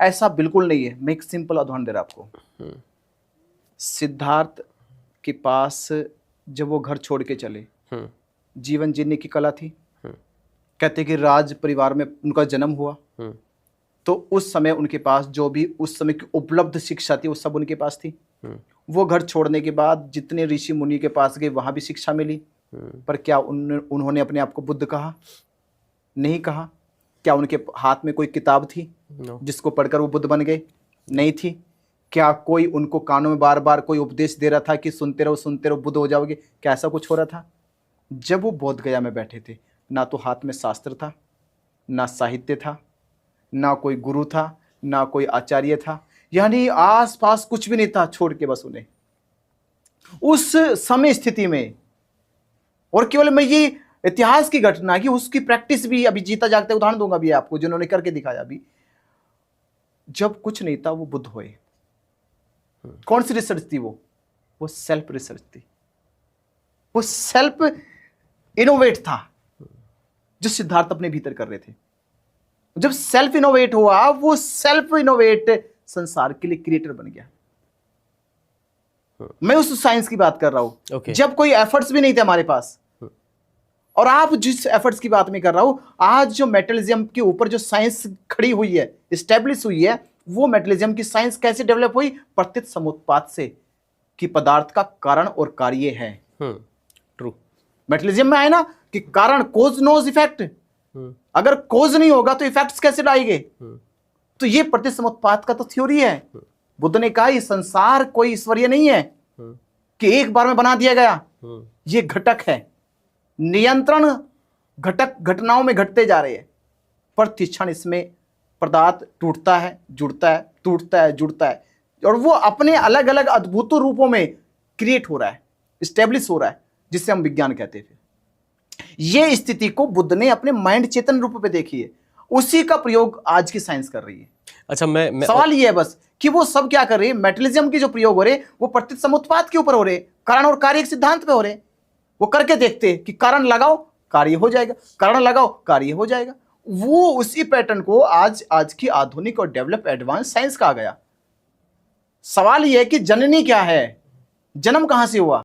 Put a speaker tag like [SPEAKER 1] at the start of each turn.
[SPEAKER 1] ऐसा बिल्कुल नहीं है। मैं एक सिंपल उदाहरण दे रहा आपको। सिद्धार्थ के पास जब वो घर छोड़ के चले, जीवन जीने की कला थी। कहते कि राज परिवार में उनका जन्म हुआ, तो उस समय उनके पास जो भी उस समय की उपलब्ध शिक्षा थी वो सब उनके पास थी। वो घर छोड़ने के बाद जितने ऋषि मुनि के पास गए वहां भी शिक्षा मिली, पर क्या उन्होंने अपने आप को बुद्ध कहा? नहीं कहा। क्या उनके हाथ में कोई किताब थी जिसको पढ़कर वो बुद्ध बन गए? नहीं थी। क्या कोई उनको कानों में बार बार कोई उपदेश दे रहा था कि सुनते रहो बुद्ध हो जाओगे? क्या ऐसा कुछ हो रहा था? जब वो बोध गया में बैठे थे, ना तो हाथ में शास्त्र था, ना साहित्य था, ना कोई गुरु था, ना कोई आचार्य था, यानी आसपास कुछ भी नहीं था। छोड़ के बस उन्हें उस समय स्थिति में, और केवल मैं ये इतिहास की घटना की उसकी प्रैक्टिस भी अभी जीता जागता उदाहरण दूंगा भी आपको, जिन्होंने करके दिखाया। अभी जब कुछ नहीं था वो बुद्ध हुए। कौन सी रिसर्च थी? वो सेल्फ रिसर्च थी, वो सेल्फ इनोवेट था जो सिद्धार्थ अपने भीतर कर रहे थे। जब सेल्फ इनोवेट हुआ, वो सेल्फ इनोवेट संसार के लिए क्रिएटर बन गया। मैं उस साइंस की बात कर रहा हूं। जब कोई एफर्ट्स भी नहीं थे हमारे पास, और आप जिस एफर्ट्स की बात में कर रहा हूं, आज जो मेटलिज्म के ऊपर जो साइंस खड़ी हुई है, एस्टेब्लिश हुई है, वो मेटलिज्म की साइंस कैसे डेवलप हुई? प्रत्यक्ष समुत्पाद से, कि पदार्थ का कारण और कार्य है।
[SPEAKER 2] ट्रू।
[SPEAKER 1] मेटलिज्म में आए ना कि कारण, कोज नोज इफेक्ट। अगर कोज नहीं होगा तो इफेक्ट्स कैसे लाएंगे? तो ये प्रत्यक्ष समुत्पाद का तो थ्योरी है। बुद्ध ने कहा ये संसार कोई ईश्वरीय नहीं है कि एक बार में बना दिया गया, ये घटक है। नियंत्रण घटक घटनाओं में घटते जा रहे हैं, प्रतिक्षण इसमें पदार्थ टूटता है, जुड़ता है, टूटता है, जुड़ता है, और वो अपने अलग अलग अद्भुत रूपों में क्रिएट हो रहा है, स्टेब्लिश हो रहा है, जिसे हम विज्ञान कहते हैं। ये स्थिति को बुद्ध ने अपने माइंड चेतन रूप पे देखी है, उसी का प्रयोग आज की साइंस कर रही है।
[SPEAKER 2] अच्छा, मैं
[SPEAKER 1] सवाल ये है बस कि वो सब क्या कर रही है? मेटलिज्म की जो प्रयोग हो रहे वो प्रत्यक्ष समुत्पाद के ऊपर हो रहे, कारण और कार्य के सिद्धांत पे हो रहे। वो करके देखते कि कारण लगाओ कार्य हो जाएगा, कारण लगाओ कार्य हो जाएगा। वो उसी पैटर्न को आज की आधुनिक और डेवलप एडवांस साइंस कहा गया। सवाल यह है कि जननी क्या है, जन्म कहां से हुआ?